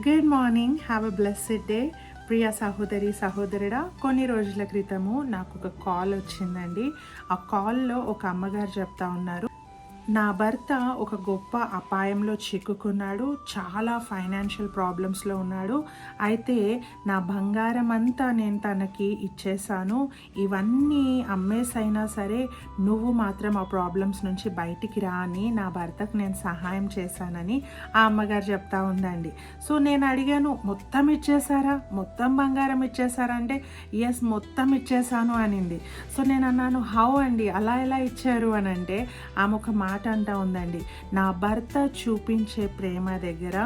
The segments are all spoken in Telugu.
Good morning, have a blessed day. ప్రియ సహోదరి సహోదరుడా, కొన్ని రోజుల క్రితము నాకు ఒక కాల్ వచ్చిందండి. ఆ కాల్లో ఒక అమ్మగారు చెప్తా ఉన్నారు, నా భర్త ఒక గొప్ప అపాయంలో చిక్కుకున్నాడు, చాలా ఫైనాన్షియల్ ప్రాబ్లమ్స్లో ఉన్నాడు. అయితే నా బంగారం అంతా నేను తనకి ఇచ్చేసాను, ఇవన్నీ అమ్మేసైనా సరే నువ్వు మాత్రం ఆ ప్రాబ్లమ్స్ నుంచి బయటికి రా అని నా భర్తకు నేను సహాయం చేశానని ఆ అమ్మగారు చెప్తా ఉందండి. సో నేను అడిగాను, మొత్తం ఇచ్చేసారా, మొత్తం బంగారం ఇచ్చేసారా అంటే ఎస్ మొత్తం ఇచ్చేసాను అనింది. సో నేను అన్నాను, హౌ అండి, అలా ఎలా ఇచ్చారు అని అంటే ఆమె ఒక మాట అంటా ఉందండి, నా భర్త చూపించే ప్రేమ దగ్గర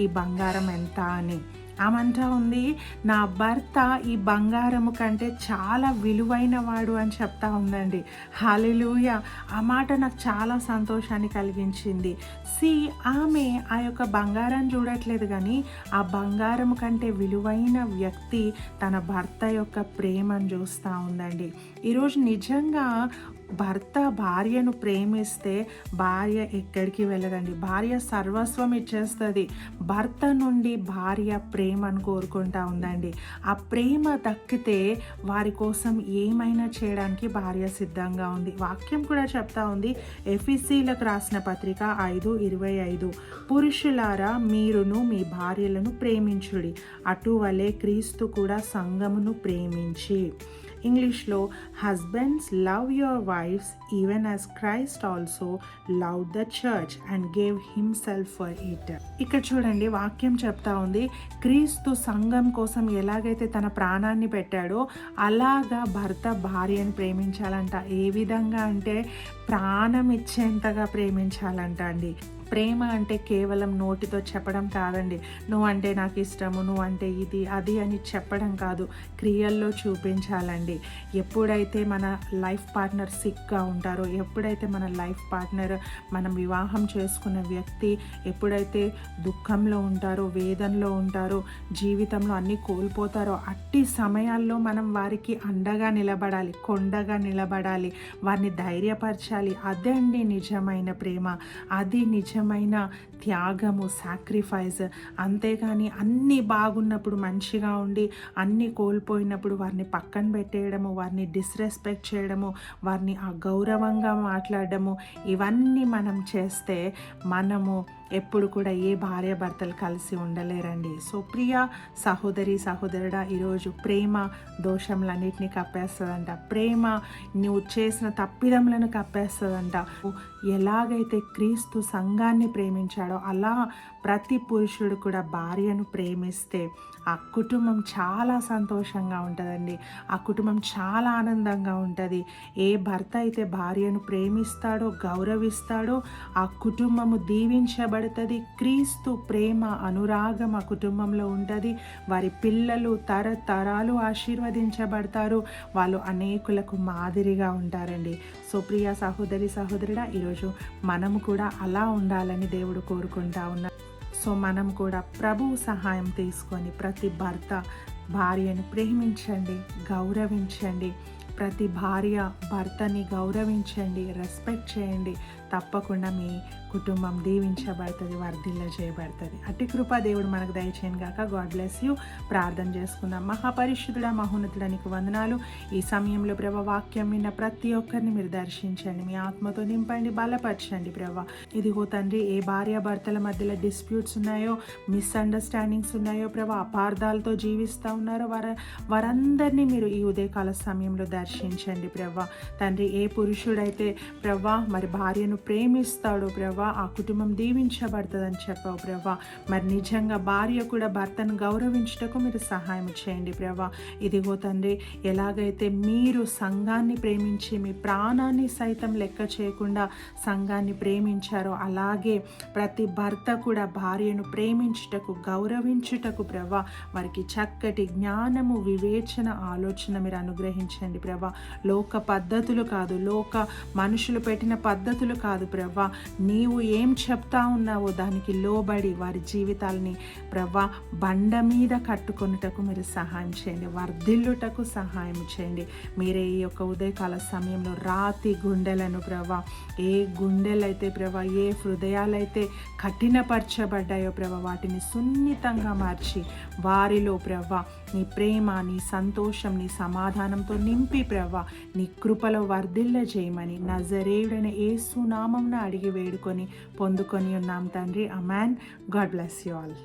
ఈ బంగారం ఎంత అని. ఆమంటా ఉంది, నా భర్త ఈ బంగారము కంటే చాలా విలువైన వాడు అని చెప్తా ఉందండి. హల్లెలూయా. ఆ మాట నాకు చాలా సంతోషాన్ని కలిగించింది. ఆమె ఆ యొక్క బంగారం చూడట్లేదు, కానీ ఆ బంగారం కంటే విలువైన వ్యక్తి తన భర్త యొక్క ప్రేమను చూస్తూ ఉందండి. ఈరోజు నిజంగా భర్త భార్యను ప్రేమిస్తే భార్య ఎక్కడికి వెళ్ళదండి, భార్య సర్వస్వం ఇచ్చేస్తుంది. భర్త నుండి భార్య ప్రేమను కోరుకుంటా ఉందండి. ఆ ప్రేమ దక్కితే వారి కోసం ఏమైనా చేయడానికి భార్య సిద్ధంగా ఉంది. వాక్యం కూడా చెప్తా ఉంది, ఎఫెసీయులకు రాసిన పత్రిక 5:25, పురుషులారా మీరును మీ భార్యలను ప్రేమించుడి, అటువలే క్రీస్తు కూడా సంఘమును ప్రేమించి. ఇంగ్లీష్లో, husbands love your wives even as Christ also love the church and gave himself for it. ఇక్కడ చూడండి, వాక్యం చెప్తా ఉంది, క్రీస్తు సంఘం కోసం ఎలాగైతే తన ప్రాణాన్ని పెట్టాడో అలాగా భర్త భార్యను ప్రేమించాలంట. ఏ విధంగా అంటే ప్రాణం ఇచ్చేంతగా ప్రేమించాలంట అండి. ప్రేమ అంటే కేవలం నోటితో చెప్పడం కాదండి, నువ్వంటే నాకు ఇష్టము, నువ్వంటే ఇది అది అని చెప్పడం కాదు, క్రియల్లో చూపించాలండి. ఎప్పుడైతే మన లైఫ్ పార్ట్నర్ సిక్గా ఉంటారో, ఎప్పుడైతే మన లైఫ్ పార్ట్నర్, మనం వివాహం చేసుకున్న వ్యక్తి ఎప్పుడైతే దుఃఖంలో ఉంటారో, వేదనలో ఉంటారో, జీవితంలో అన్నీ కోల్పోతారో, అట్టి సమయాల్లో మనం వారికి అండగా నిలబడాలి, కొండగా నిలబడాలి, వారిని ధైర్యపరచాలి. అదే అండి నిజమైన ప్రేమ, అది నిజమైన త్యాగము, సాక్రిఫైస్. అంతేగాని అన్నీ బాగున్నప్పుడు మంచిగా ఉండి అన్నీ కోల్పోయినప్పుడు వారిని పక్కన పెట్టేయడము, వారిని డిస్రెస్పెక్ట్ చేయడము, వారిని అగౌరవంగా మాట్లాడడము, ఇవన్నీ మనం చేస్తే మనము ఎప్పుడు కూడా ఏ భార్య భర్తలు కలిసి ఉండలేరండి. సో ప్రియ సహోదరి సహోదరుడా, ఈరోజు ప్రేమ దోషములన్నిటిని కప్పేస్తుందంట. ప్రేమ నువ్వు చేసిన తప్పిదములను కప్పేస్తుందంట. ఎలాగైతే క్రీస్తు సంఘాన్ని ప్రేమించాడో అలా ప్రతి పురుషుడు కూడా భార్యను ప్రేమిస్తే ఆ కుటుంబం చాలా సంతోషంగా ఉంటుందండి, ఆ కుటుంబం చాలా ఆనందంగా ఉంటుంది. ఏ భర్త అయితే భార్యను ప్రేమిస్తాడో, గౌరవిస్తాడో ఆ కుటుంబము దీవించబడుతుంది. క్రీస్తు ప్రేమ, అనురాగం ఆ కుటుంబంలో ఉంటుంది. వారి పిల్లలు తరతరాలు ఆశీర్వదించబడతారు, వాళ్ళు అనేకులకు మాదిరిగా ఉంటారండి. సో ప్రియ సహోదరి సహోదరుడా, ఈరోజు మనము కూడా అలా ఉండాలని దేవుడు కోరుకుంటా ఉన్నారు. సో మనం కూడా ప్రభువు సహాయం తీసుకొని ప్రతి భర్త భార్యను ప్రేమించండి, గౌరవించండి. ప్రతి భార్య భర్తని గౌరవించండి, రెస్పెక్ట్ చేయండి. తప్పకుండా మీ కుటుంబం దీవించబడుతుంది, వర్ధిల్ల చేయబడుతుంది. అట్టి కృపా దేవుడు మనకు దయచేయను గాక. God bless you. ప్రార్థన చేసుకుందాం. మహాపరిశుద్ధుడా, మహోన్నతుడా, నీకు వందనాలు. ఈ సమయంలో ప్రభా వాక్యం విన్న ప్రతి ఒక్కరిని మీరు దర్శించండి, మీ ఆత్మతో నింపండి, బలపరచండి ప్రభా. ఇదిగో తండ్రి, ఏ భార్య భర్తల మధ్యలో డిస్ప్యూట్స్ ఉన్నాయో, మిస్అండర్స్టాండింగ్స్ ఉన్నాయో ప్రభా, అపార్థాలతో జీవిస్తూ ఉన్నారో వారందరినీ మీరు ఈ ఉదయకాల సమయంలో దర్శించండి ప్రభా. తండ్రి, ఏ పురుషుడైతే ప్రభా మరి భార్యను ప్రేమిస్తాడో ప్రభా, ఆ కుటుంబం దీవించబడుతుందని చెప్పావు ప్రభా. మరి నిజంగా భార్య కూడా భర్తను గౌరవించుటకు మీరు సహాయం చేయండి ప్రభా. ఇదిగో తండ్రి, ఎలాగైతే మీరు సంఘాన్ని ప్రేమించి మీ ప్రాణాన్ని సైతం లెక్క చేయకుండా సంఘాన్ని ప్రేమించారో అలాగే ప్రతి భర్త కూడా భార్యను ప్రేమించుటకు, గౌరవించుటకు ప్రభా వారికి చక్కటి జ్ఞానము, వివేచన, ఆలోచన మీరు అనుగ్రహించండి ప్రభా. లోక పద్ధతులు కాదు, లోక మనుషులు పెట్టిన పద్ధతులు కాదు ప్రవ్వా, నీవు ఏం చెప్తా ఉన్నావో దానికి లోబడి వారి జీవితాలని ప్రవ్వా బండ మీద కట్టుకొనుటకు మీరు సహాయం చేయండి, వర్ధిల్లుటకు సహాయం చేయండి. మీరే ఈ యొక్క ఉదయకాల సమయంలో రాతి గుండెలను ప్రవ్వా, ఏ గుండెలైతే ప్రవ్వా, ఏ హృదయాలైతే కఠినపరచబడ్డాయో ప్రవ్వా, వాటిని సున్నితంగా మార్చి వారిలో ప్రవ్వా నీ ప్రేమ, నీ సంతోషం, నీ సమాధానంతో నింపి ప్రవ్వా నీ కృపలో వర్ధిల్ల చేయమని నజరేయుడైన యేసు నామమున అడిగి వేడుకొని పొందుకొని ఉన్నాం తండ్రి. Amen. God bless you all.